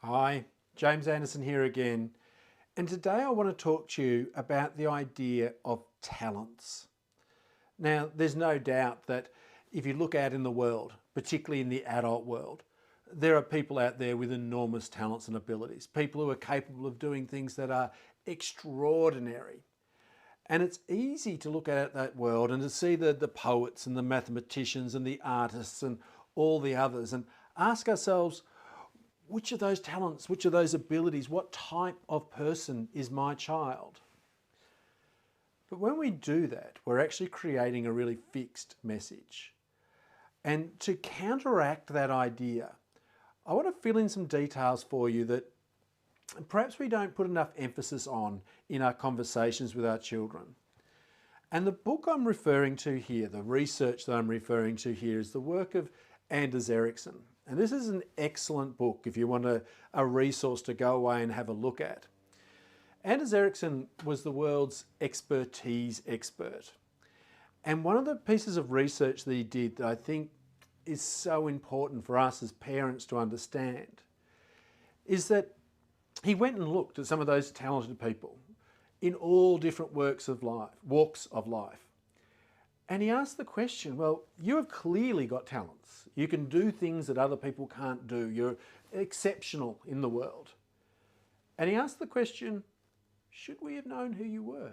Hi, James Anderson here again, and today I want to talk to you about the idea of talents. Now, there's no doubt that if you look out in the world, particularly in the adult world, there are people out there with enormous talents and abilities, people who are capable of doing things that are extraordinary. And it's easy to look at that world and to see the poets and the mathematicians and the artists and all the others and ask ourselves, which of those talents, which of those abilities, what type of person is my child? But when we do that, we're actually creating a really fixed message. And to counteract that idea, I want to fill in some details for you that perhaps we don't put enough emphasis on in our conversations with our children. And the book I'm referring to here, the research that I'm referring to here, is the work of Anders Ericsson. And this is an excellent book if you want a resource to go away and have a look at. Anders Ericsson was the world's expertise expert. And one of the pieces of research that he did that I think is so important for us as parents to understand is that he went and looked at some of those talented people in all different walks of life. And he asked the question, well, you have clearly got talents. You can do things that other people can't do. You're exceptional in the world. And he asked the question, should we have known who you were?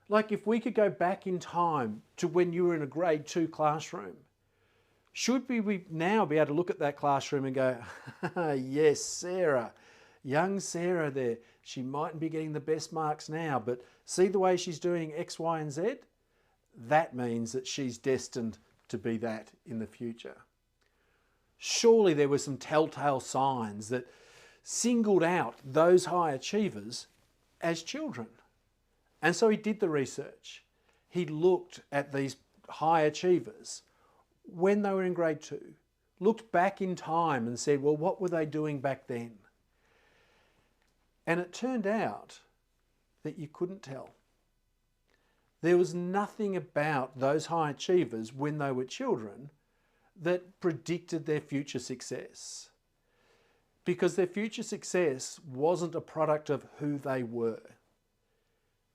Like if we could go back in time to when you were in a grade 2 classroom, should we now be able to look at that classroom and go, yes, Sarah, young Sarah there, she mightn't be getting the best marks now, but see the way she's doing X, Y, and Z? That means that she's destined to be that in the future. Surely there were some telltale signs that singled out those high achievers as children. And so he did the research. He looked at these high achievers when they were in grade 2, looked back in time and said, well, what were they doing back then? And it turned out that you couldn't tell. There was nothing about those high achievers when they were children that predicted their future success, because their future success wasn't a product of who they were.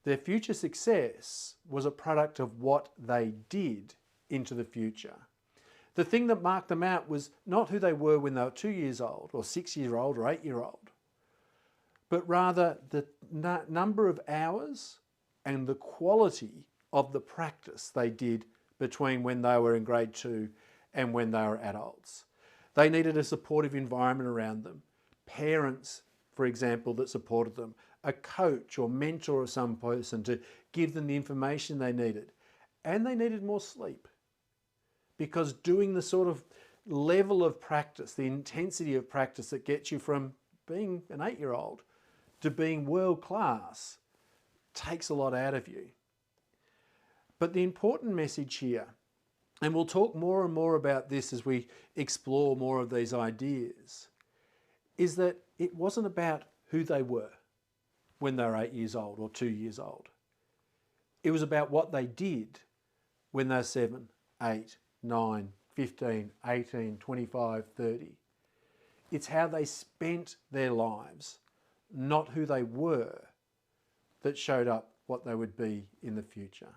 Their future success was a product of what they did into the future. The thing that marked them out was not who they were when they were 2 years old or 6 year old or 8 year old, but rather the number of hours and the quality of the practice they did between when they were in grade 2 and when they were adults. They needed a supportive environment around them, parents, for example, that supported them, a coach or mentor of some person to give them the information they needed. And they needed more sleep, because doing the sort of level of practice, the intensity of practice that gets you from being an 8-year-old to being world class takes a lot out of you. But the important message here, and we'll talk more and more about this as we explore more of these ideas, is that it wasn't about who they were when they were 8 years old or 2 years old. It was about what they did when they were 7, 8, 9, 15, 18, 25, 30. It's how they spent their lives, not who they were, that showed up what they would be in the future.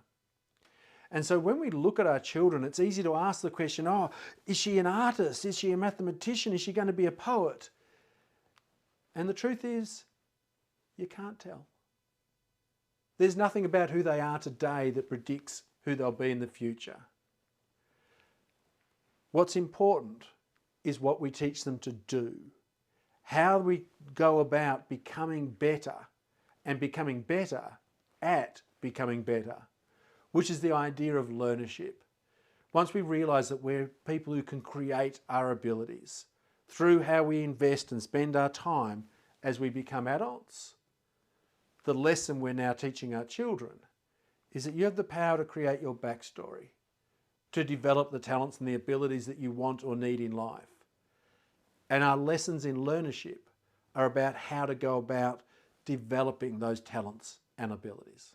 And so when we look at our children, it's easy to ask the question, oh, is she an artist? Is she a mathematician? Is she going to be a poet? And the truth is, you can't tell. There's nothing about who they are today that predicts who they'll be in the future. What's important is what we teach them to do, how we go about becoming better and becoming better at becoming better, which is the idea of learnership. Once we realise that we're people who can create our abilities through how we invest and spend our time as we become adults, the lesson we're now teaching our children is that you have the power to create your backstory, to develop the talents and the abilities that you want or need in life. And our lessons in learnership are about how to go about developing those talents and abilities.